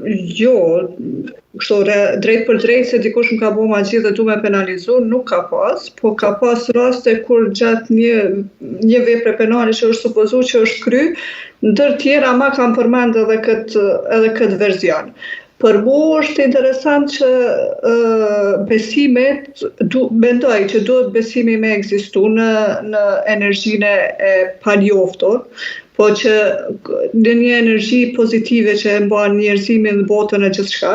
Jo, kështu drejt për drejt se dikush më ka bo magji dhe du me penalizu, nuk ka pas, po ka pas raste kur gjatë një vepre penale që është supozu që është kry, ndër tjera ma kam përmend edhe këtë verzion. Për mu është interesant që besimet, mendoj që duhet besimi me ekzistu në energjinë e panjoftur, po që në një energji pozitive që e mban njerëzimin dhe botën e gjithçka,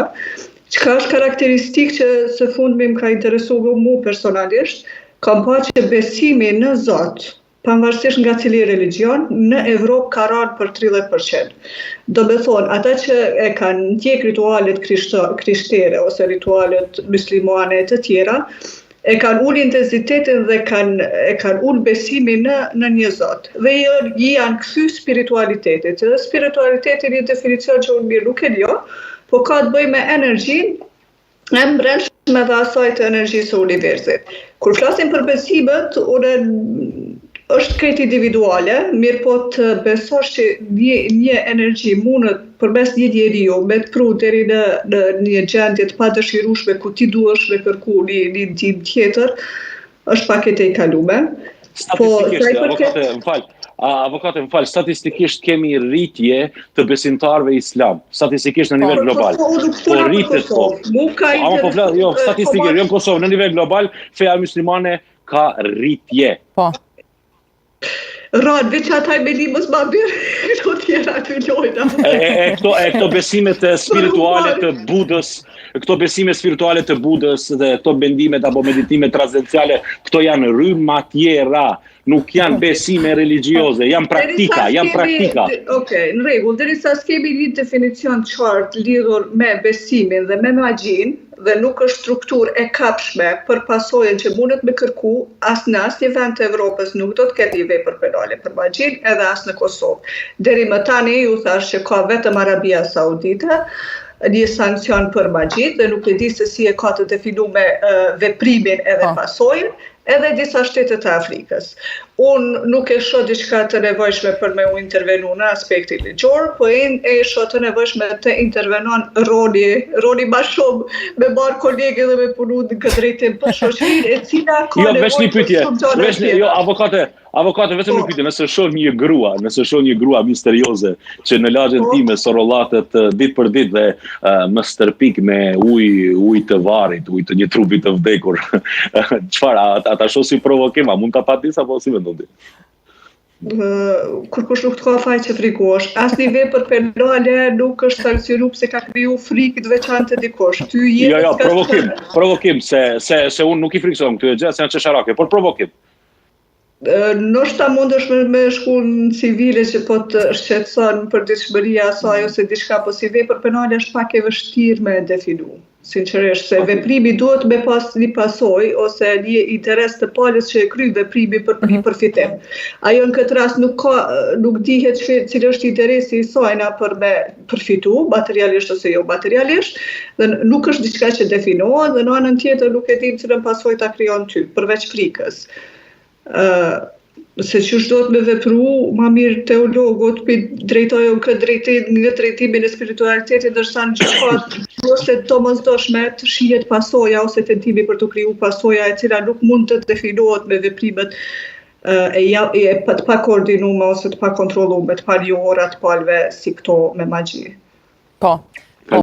çka është karakteristikë që së fundmi më ka interesuar mu personalisht, kam pa që besimi në Zot, pavarësisht nga cili religjion, në Evropë ka rënë për 30%. Do me thonë, ata që e kanë ndjek ritualet krishtere ose ritualet muslimane e të tjera, e kanë ullë intensitetin dhe e kanë ullë besimin në një Zot. Dhe janë kthy spiritualitetit. Dhe spiritualiteti një definicion që unë mirë nuk e njoh, po ka të bëjë me energjinë e mbrëmshme dhe asaj të energjisë së universit. Kur flasim për besimet, është krejt individuale, mirë po të besosh që një energji mundet përmes një njeriu me të pru deri në një gjendje të padëshirueshme ku ti duhesh me kërku një ndim tjetër, është pak e tejkalume. Avokate, më falë, statistikisht kemi rritje të besimtarëve islam, statistikisht në nivel global. Po rritet po. Statistikisht, jo në Kosovë, në nivel global, feja muslimane ka rritje. Po. Ranë, veç ataj me limës ma bërë, këto tjera të lojna. Këto besimet spirituale të Budës, dhe këto bendimet apo meditimet transcendenciale, këto janë rrymë tjera, nuk janë besime religjioze, janë praktika. Okej, në rregull, derisa s'kemi një definicion qartë lidhur me besimin dhe me magjin, dhe nuk është strukturë e kapshme për pasojën që mundet me kërku, as në asnjë vend të Evropës nuk do të ketë një vepër penale për magjin, edhe as në Kosovë. Deri më tani ju thash që ka vetëm Arabia Saudite, një sankcion për magjit, dhe nuk e di se si e ka të definuar veprimin edhe pasojën, edhe disa shtetet e Afrikës. Unë nuk e shoh diçka të nevojshme për me u intervenu në aspektin ligjor, po e shoh të nevojshme të intervenon roli ma shumë me marrë kolege dhe me punu në këtë drejtim për shoqërinë e cila ka nevojë për shumë gjëra. Avokate, vetëm një pyetje, nëse shoh një grua misterioze që në lagjën time sorrollatet ditë për ditë dhe më stërpik me ujë të varrit, ujë të një trupi të vdekur, çfarë ata shoh si provokim, a mund ta patis apo si mendon ti? Kur kush nuk të ka faj që frikosh, asnjë vepër penale nuk është sankcionu pse ka kriju frikë të veçantë dikush. Jo, provokim, se unë nuk i frikson këtu gjë, se janë çesharake, por provokim. Ndoshta mundesh me shku në civile që po të shqetëson për ditëshmëria asaj ose diçka, po si vepër penale është pak e vështirë me definu. Sinqerisht, se veprimi duhet me pas një pasojë ose një interes të palës që e kry veprimi për një përfitim. Ajo në këtë rast nuk dihet cili është interesi i saj për me përfitu, materialisht ose jo materialisht, dhe nuk është diçka që definohet, dhe në anën tjetër nuk e dim cilën pasojë ta krijon ty, përveç frikës. Se që do të me vepru, ma mirë teologët drejtojnë këtë drejtimin e spiritualitetit, dërsa në gjithë ose të domosdoshme të shihet pasoja ose tentimi për të kriju pasoja e cila nuk mund të definohet me veprimet të pa koordinume ose të pa kontrollume, të pa njohura të palëve si këto me magji. Po.